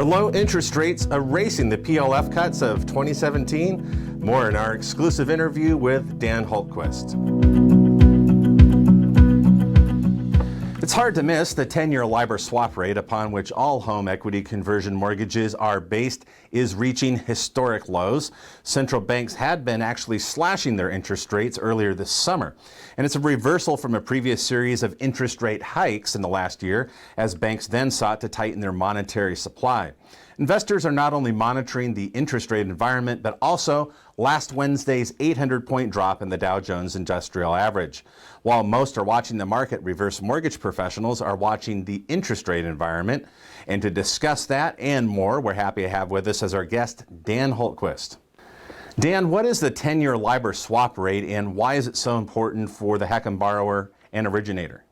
Are low interest rates erasing the PLF cuts of 2017? More in our exclusive interview with Dan Hultquist. It's hard to miss the 10-year LIBOR swap rate upon which all home equity conversion mortgages are based is reaching historic lows. Central banks had been actually slashing their interest rates earlier this summer. And it's a reversal from a previous series of interest rate hikes in the last year as banks then sought to tighten their monetary supply. Investors are not only monitoring the interest rate environment, but also last Wednesday's 800-point drop in the Dow Jones Industrial Average. While most are watching the market, reverse mortgage professionals are watching the interest rate environment. And to discuss that and more, we're happy to have with us as our guest, Dan Hultquist. Dan, what is the 10-year LIBOR swap rate and why is it so important for the HECM borrower and originator?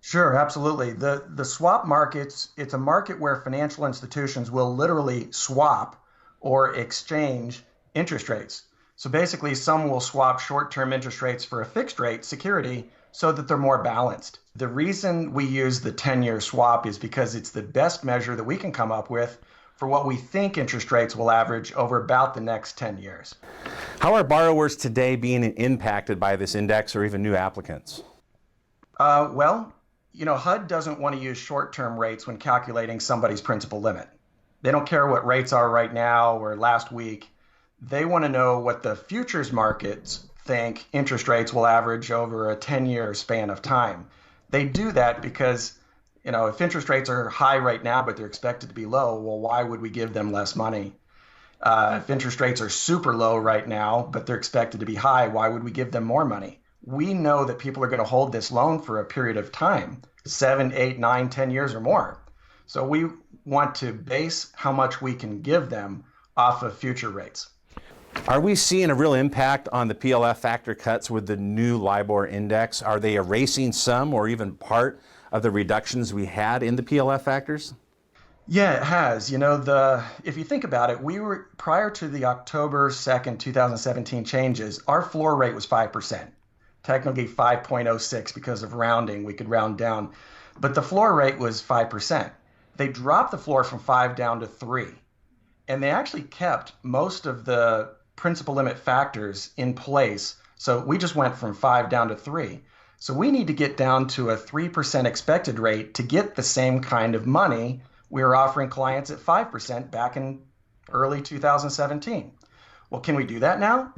Sure, absolutely. The swap markets, it's a market where financial institutions will literally swap or exchange interest rates. So basically, some will swap short-term interest rates for a fixed rate security so that they're more balanced. The reason we use the 10-year swap is because it's the best measure that we can come up with for what we think interest rates will average over about the next 10 years. How are borrowers today being impacted by this index or even new applicants? HUD doesn't want to use short-term rates when calculating somebody's principal limit. They don't care what rates are right now or last week. They want to know what the futures markets think interest rates will average over a 10-year span of time. They do that because, if interest rates are high right now, but they're expected to be low, well, why would we give them less money? If interest rates are super low right now, but they're expected to be high, why would we give them more money? We know that people are going to hold this loan for a period of time, 7, 8, 9, 10 years or more. So we want to base how much we can give them off of future rates. Are we seeing a real impact on the PLF factor cuts with the new LIBOR index? Are they erasing some or even part of the reductions we had in the PLF factors? Yeah, it has. If you think about it, we were prior to the October 2nd, 2017 changes, our floor rate was 5%. Technically 5.06 because of rounding, we could round down, but the floor rate was 5%. They dropped the floor from 5 down to 3, and they actually kept most of the principal limit factors in place. So we just went from 5 down to 3. So we need to get down to a 3% expected rate to get the same kind of money we were offering clients at 5% back in early 2017. Well, can we do that now?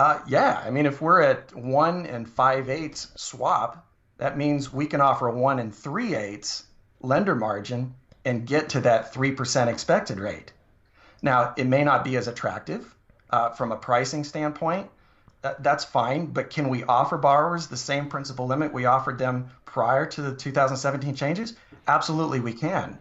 If we're at 1 5/8 swap, that means we can offer 1 3/8 lender margin and get to that 3% expected rate. Now, it may not be as attractive from a pricing standpoint. That's fine, but can we offer borrowers the same principal limit we offered them prior to the 2017 changes? Absolutely, we can.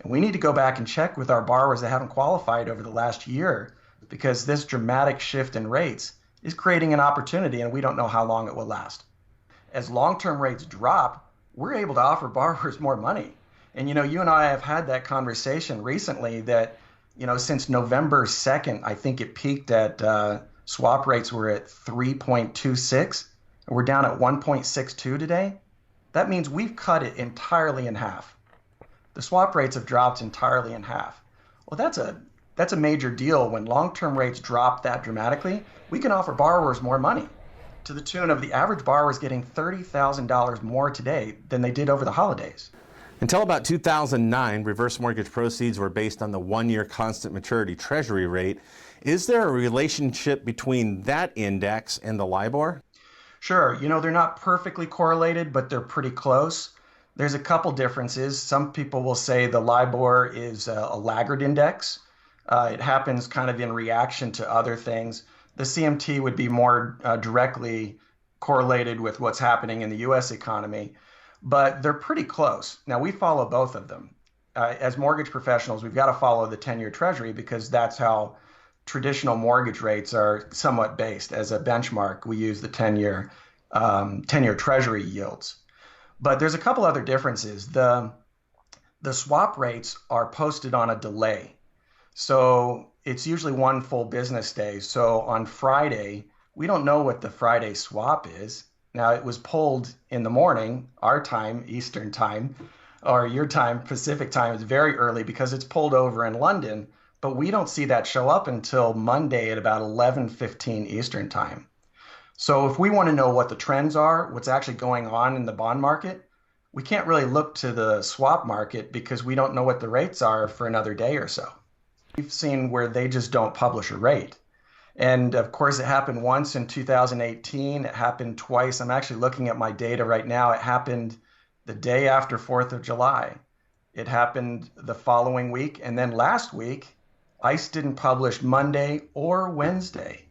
And we need to go back and check with our borrowers that haven't qualified over the last year because this dramatic shift in rates is creating an opportunity, and we don't know how long it will last. As long-term rates drop, we're able to offer borrowers more money. And you and I have had that conversation recently that, since November 2nd, I think it peaked at swap rates were at 3.26, and we're down at 1.62 today. That means we've cut it entirely in half. The swap rates have dropped entirely in half. Well, that's a major deal. When long-term rates drop that dramatically, we can offer borrowers more money to the tune of the average borrower is getting $30,000 more today than they did over the holidays. Until about 2009, reverse mortgage proceeds were based on the 1-year constant maturity treasury rate. Is there a relationship between that index and the LIBOR? Sure. They're not perfectly correlated, but they're pretty close. There's a couple differences. Some people will say the LIBOR is a laggard index. It happens kind of in reaction to other things. The CMT would be more directly correlated with what's happening in the U.S. economy, but they're pretty close. Now, we follow both of them. As mortgage professionals, we've got to follow the 10-year treasury because that's how traditional mortgage rates are somewhat based. As a benchmark, we use the 10-year treasury yields. But there's a couple other differences. The swap rates are posted on a delay. So it's usually one full business day. So on Friday, we don't know what the Friday swap is. Now, it was pulled in the morning, our time, Eastern time, or your time, Pacific time, is very early because it's pulled over in London, but we don't see that show up until Monday at about 11:15 Eastern time. So if we want to know what the trends are, what's actually going on in the bond market, we can't really look to the swap market because we don't know what the rates are for another day or so. We've seen where they just don't publish a rate. And of course, it happened once in 2018. It happened twice. I'm actually looking at my data right now. It happened the day after 4th of July. It happened the following week. And then last week, ICE didn't publish Monday or Wednesday.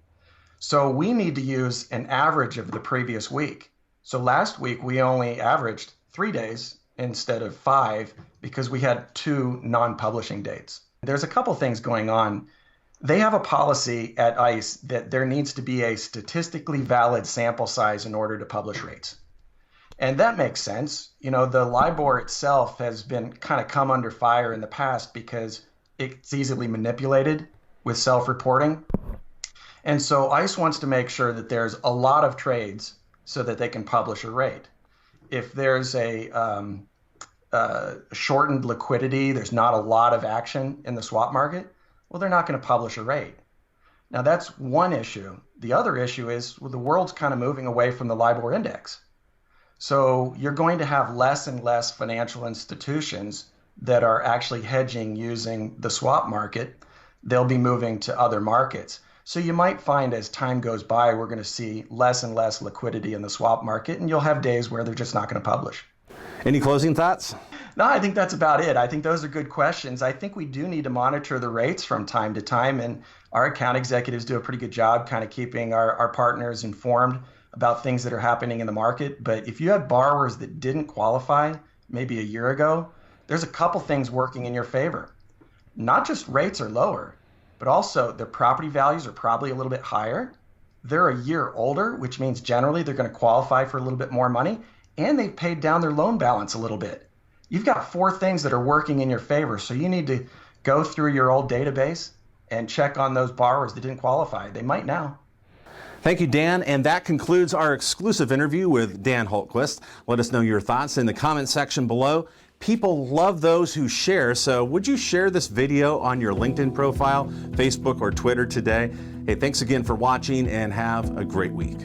So we need to use an average of the previous week. So last week, we only averaged 3 days instead of 5 because we had 2 non-publishing dates. There's a couple things going on. They have a policy at ICE that there needs to be a statistically valid sample size in order to publish rates. And that makes sense. You know, the LIBOR itself has been kind of come under fire in the past because it's easily manipulated with self-reporting. And so ICE wants to make sure that there's a lot of trades so that they can publish a rate. If there's a shortened liquidity, there's not a lot of action in the swap market, well, they're not going to publish a rate. Now, that's one issue. The other issue is, well, the world's kind of moving away from the LIBOR index. So you're going to have less and less financial institutions that are actually hedging using the swap market. They'll be moving to other markets. So you might find as time goes by, we're going to see less and less liquidity in the swap market, and you'll have days where they're just not going to publish. Any closing thoughts? No, I think that's about it. I think those are good questions. I think we do need to monitor the rates from time to time, and our account executives do a pretty good job kind of keeping our partners informed about things that are happening in the market. But if you have borrowers that didn't qualify maybe a year ago, there's a couple things working in your favor. Not just rates are lower, but also their property values are probably a little bit higher. They're a year older, which means generally they're going to qualify for a little bit more money, and they've paid down their loan balance a little bit. You've got 4 things that are working in your favor, so you need to go through your old database and check on those borrowers that didn't qualify. They might now. Thank you, Dan. And that concludes our exclusive interview with Dan Hultquist. Let us know your thoughts in the comment section below. People love those who share, so would you share this video on your LinkedIn profile, Facebook, or Twitter today? Hey, thanks again for watching and have a great week.